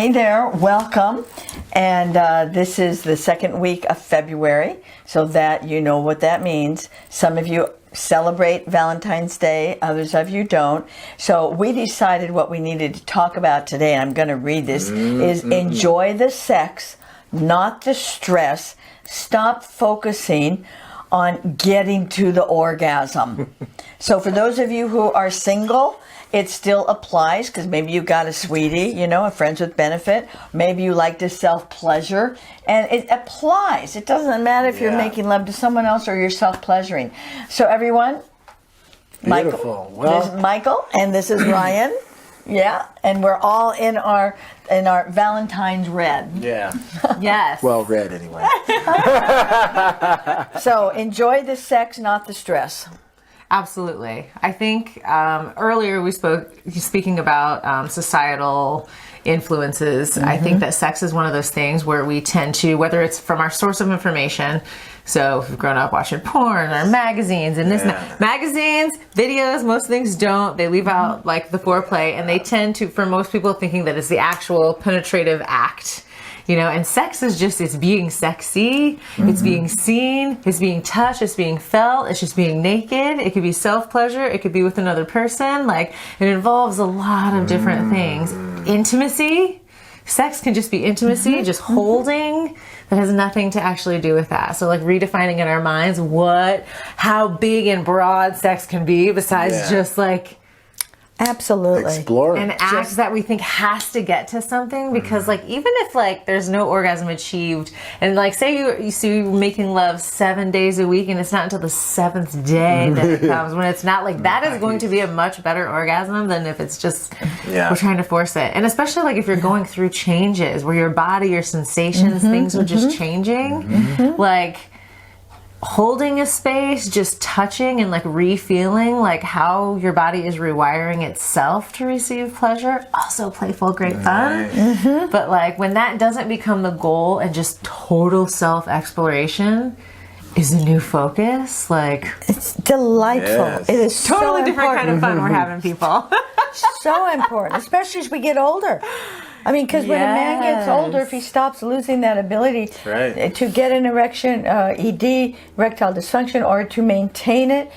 Hey there, welcome. And this is the second week of February, so that you know what that means. Some of you celebrate Valentine's Day, others of you don't. So we decided what we needed to talk about today, and I'm going to read this, is enjoy the sex, not the stress. Stop focusing on getting to the orgasm. So for those of you who are single, it still applies, because maybe you got a sweetie, you know, a friends with benefit. Maybe you like to self-pleasure, and it applies. It doesn't matter if you're making love to someone else or you're self-pleasuring. So everyone, Beautiful. Michael, this is Michael, and this is Ryan. Yeah, and we're all in our Valentine's red. Yeah. Yes. Well, red anyway. So enjoy the sex, not the stress. Absolutely. I think earlier we speaking about societal influences. I think that sex is one of those things where we tend to, whether it's from our source of information, so if we've grown up watching porn or magazines and magazines, videos, most things don't. They leave out like the foreplay, and they tend to, for most people, thinking that it's the actual penetrative act. You know, and sex is just, it's being sexy, it's being seen, it's being touched, it's being felt, it's just being naked. It could be self-pleasure, it could be with another person. Like, it involves a lot of different things. Intimacy, sex can just be intimacy, just holding. That has nothing to actually do with that. So like redefining in our minds how big and broad sex can be besides just like, Absolutely. Explore. An act that we think has to get to something, because like even if like there's no orgasm achieved, and like say you're making love 7 days a week and it's not until the 7th day that it comes, when it's not like that is going to be a much better orgasm than if it's just we're trying to force it. And especially like if you're going through changes where your body, your sensations, things are just changing, like holding a space, just touching and like re-feeling like how your body is rewiring itself to receive pleasure. Also playful, great fun. But like when that doesn't become the goal and just total self-exploration is a new focus, like it's delightful. Yes. It is totally so different kind of fun we're having, people. So important, especially as we get older. I mean, because when a man gets older, if he stops losing that ability to get an erection, ED, erectile dysfunction, or to maintain it,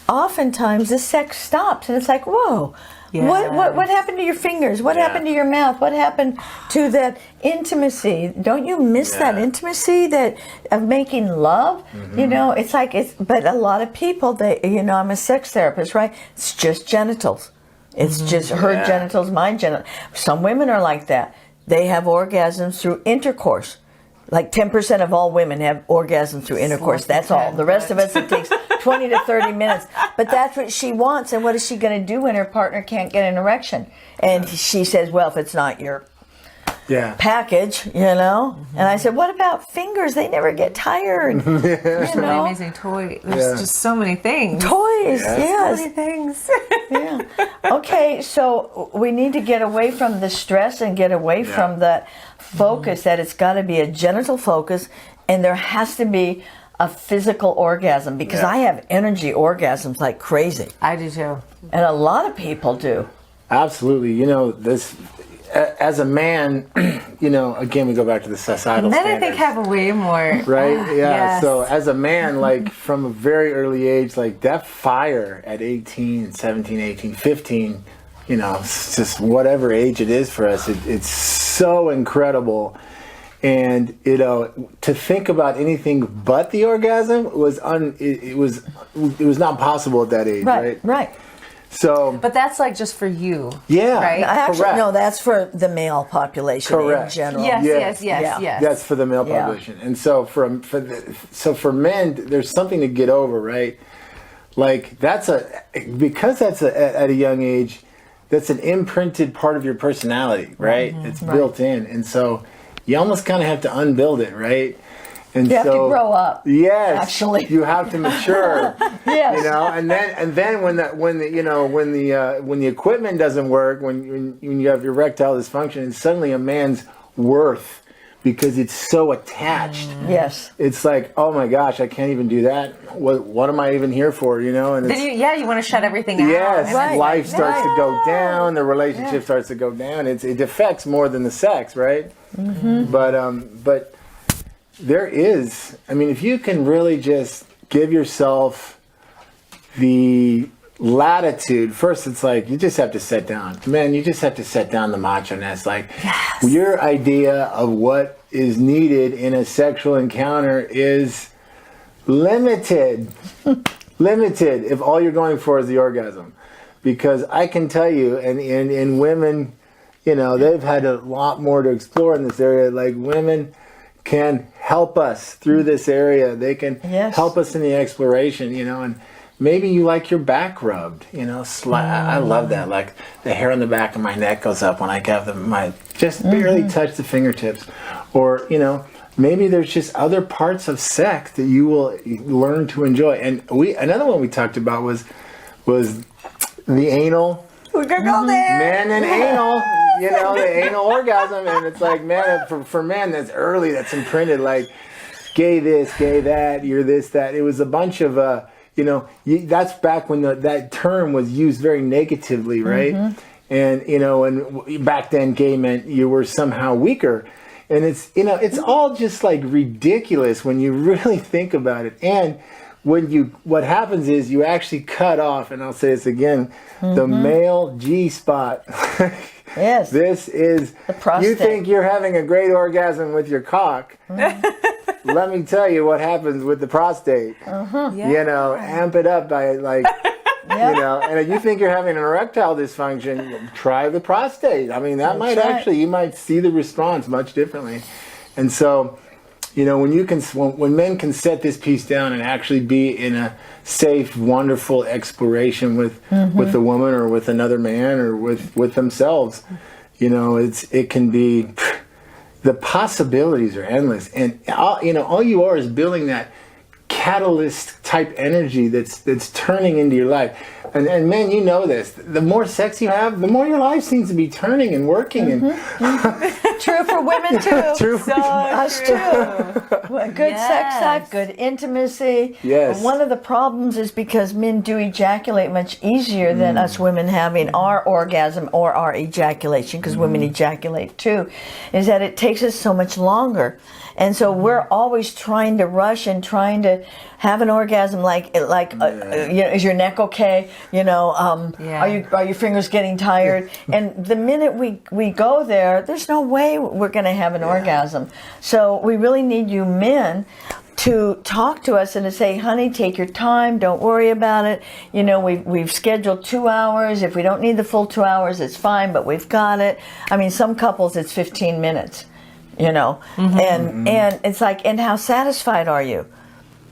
oftentimes the sex stops, and it's like, whoa. What happened to your fingers? What happened to your mouth? What happened to that intimacy? Don't you miss that intimacy of making love? You know, it's like but a lot of people, I'm a sex therapist, right? It's just genitals. It's just her genitals, my genitals. Some women are like that. They have orgasms through intercourse. Like 10% of all women have orgasms through intercourse. That's all. The rest of us, it takes 20 to 30 minutes. But that's what she wants. And what is she going to do when her partner can't get an erection? And she says, well, if it's not your package, you know. And I said, what about fingers? They never get tired. There's so many amazing toys. There's just so many things. Toys, yes. So many things. Okay, so we need to get away from the stress and get away from that focus that it's got to be a genital focus, and there has to be a physical orgasm, because I have energy orgasms like crazy. I do too. And a lot of people do. Absolutely. You know, this, as a man, you know, again, we go back to the societal Men, standards. I think, have way more. Right? Yeah. Yes. So as a man, like from a very early age, like that fire at 18, 17, 18, 15, you know, it's just whatever age it is for us, it's so incredible. And, you know, to think about anything but the orgasm was it was not possible at that age, right? Right. So, But that's like just for you. yeah, Right? Actually, correct. no, that's for the male population in general. Yes. That's for the male population. And so for men, there's something to get over, right? Like because that's at a young age, that's an imprinted part of your personality, right? It's built in. And so you almost kind of have to unbuild it, right? And you have to grow up. Yes, actually, you have to mature. Yes, you know, and then when the equipment doesn't work, when you have erectile dysfunction, and suddenly a man's worth because it's so attached. Yes. It's like, oh my gosh, I can't even do that. What am I even here for? You know? And Then you want to shut everything out. yes, Right. life starts to go down. The relationship starts to go down. It affects more than the sex, right? But there is. I mean, if you can really just give yourself the latitude. First, it's like you just have to set down. Man, you just have to set down the macho-ness. Like your idea of what is needed in a sexual encounter is limited. Limited if all you're going for is the orgasm. Because I can tell you, and in women, you know, they've had a lot more to explore in this area. Like women can help us through this area. They can help us in the exploration, you know, and maybe you like your back rubbed, you know. I love that. Like the hair on the back of my neck goes up when I have my just barely touch the fingertips. Or, you know, maybe there's just other parts of sex that you will learn to enjoy. And another one we talked about was the anal. We could go there. Men and anal, you know, the anal orgasm. And it's like, man, for men, that's early, that's imprinted. Like, gay this, gay that, you're this, that. It was a bunch of... you know, that's back when that term was used very negatively, right? And, you know, and back then gay meant you were somehow weaker. And it's, you know, it's all just like ridiculous when you really think about it. And what happens is you actually cut off, and I'll say this again, the male G spot. Yes. This is, the prostate. You think you're having a great orgasm with your cock. Let me tell you what happens with the prostate. You know, amp it up by like, you know, and if you think you're having an erectile dysfunction, try the prostate. I mean, that might actually, you might see the response much differently. And so, you know, when men can set this piece down and actually be in a safe, wonderful exploration with the woman or with another man or with themselves, you know, it can be. The possibilities are endless, and all you are is building that catalyst type energy that's turning into your life. And men, you know this. The more sex you have, the more your life seems to be turning and working. And True for women too. True. So us too. Good sex life, good intimacy. Yes. One of the problems is because men do ejaculate much easier than us women having our orgasm or our ejaculation, because women ejaculate too, is that it takes us so much longer. And so we're always trying to rush and trying to have an orgasm, like you know, is your neck okay? You know, are your fingers getting tired? And the minute we go there, there's no way we're going to have an orgasm. So we really need you men to talk to us and to say, honey, take your time, don't worry about it. You know, we've scheduled 2 hours. If we don't need the full 2 hours, it's fine, but we've got it. I mean, some couples, it's 15 minutes. You know, and it's like, and how satisfied are you?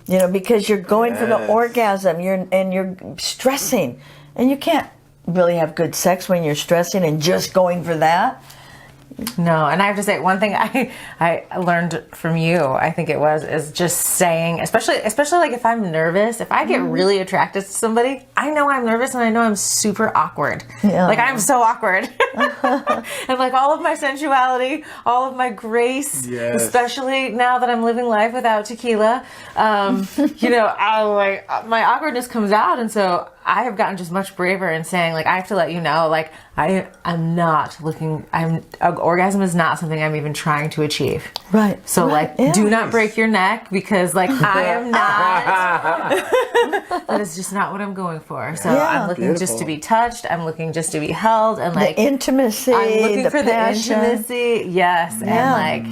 You know, because you're going for the orgasm, you're stressing, and you can't really have good sex when you're stressing and just going for that. No, and I have to say one thing I learned from you, I think it is just saying, especially like if I'm nervous, if I get really attracted to somebody, I know I'm nervous and I know I'm super awkward. Yeah. Like I'm so awkward. And like all of my sensuality, all of my grace, especially now that I'm living life without tequila, you know, my awkwardness comes out, and so I have gotten just much braver in saying, like, I have to let you know, like, I'm not looking, orgasm is not something I'm even trying to achieve. Right. So, do not break your neck, because, like, I am not. That is just not what I'm going for. So I'm looking just to be touched. I'm looking just to be held. And, like, the intimacy, I'm looking for passion. the intimacy. Yes. And, like,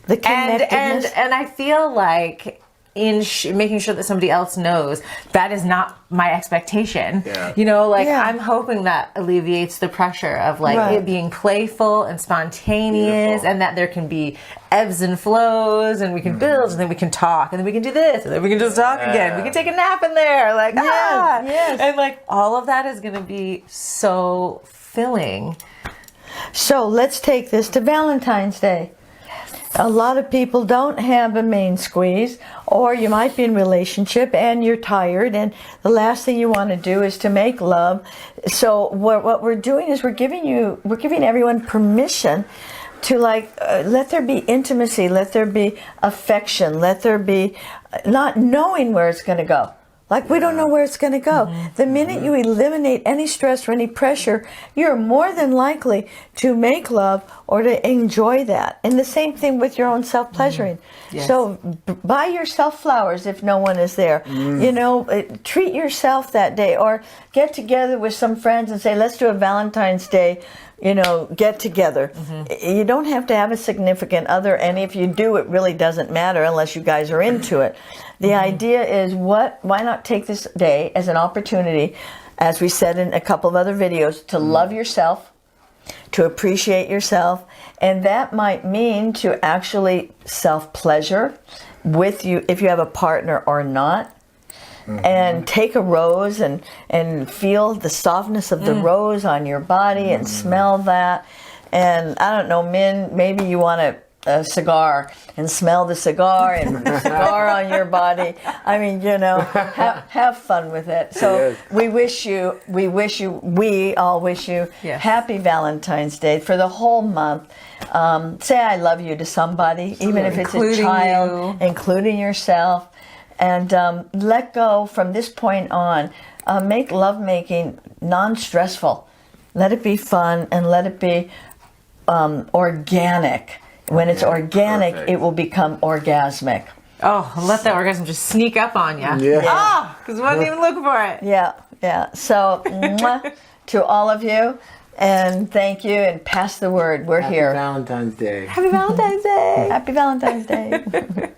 the connectedness. And I feel like, in making sure that somebody else knows that is not my expectation. You know, like I'm hoping that alleviates the pressure of like it being playful and spontaneous, and that there can be ebbs and flows, and we can build, and then we can talk, and then we can do this, and then we can just talk again. We can take a nap in there, like and like all of that is going to be so filling. So let's take this to Valentine's Day. A lot of people don't have a main squeeze, or you might be in a relationship and you're tired, and the last thing you want to do is to make love. So what we're doing is we're giving everyone permission to let there be intimacy, let there be affection, let there be not knowing where it's going to go. Like, we don't know where it's going to go. The minute you eliminate any stress or any pressure, you're more than likely to make love or to enjoy that. And the same thing with your own self-pleasuring. Yes. So buy yourself flowers if no one is there. You know, treat yourself that day, or get together with some friends and say, let's do a Valentine's Day, you know, get together. You don't have to have a significant other, and if you do, it really doesn't matter unless you guys are into it. The idea is, why not take this day as an opportunity, as we said in a couple of other videos, to love yourself, to appreciate yourself, and that might mean to actually self-pleasure with you, if you have a partner or not. And take a rose and feel the softness of the rose on your body and smell that. And I don't know, men, maybe you want a cigar and smell the cigar and put the cigar on your body. I mean, you know, have fun with it. So we all wish you happy Valentine's Day for the whole month. Say I love you to somebody, even if it's a child, including yourself. And let go from this point on. Make lovemaking non-stressful. Let it be fun, and let it be organic. When it's organic, it will become orgasmic. Oh, let that orgasm just sneak up on you. Oh, because we wasn't even looking for it. Yeah. So, mwah, to all of you, and thank you, and pass the word. We're here. Happy Valentine's Day. Happy Valentine's Day. Happy Valentine's Day.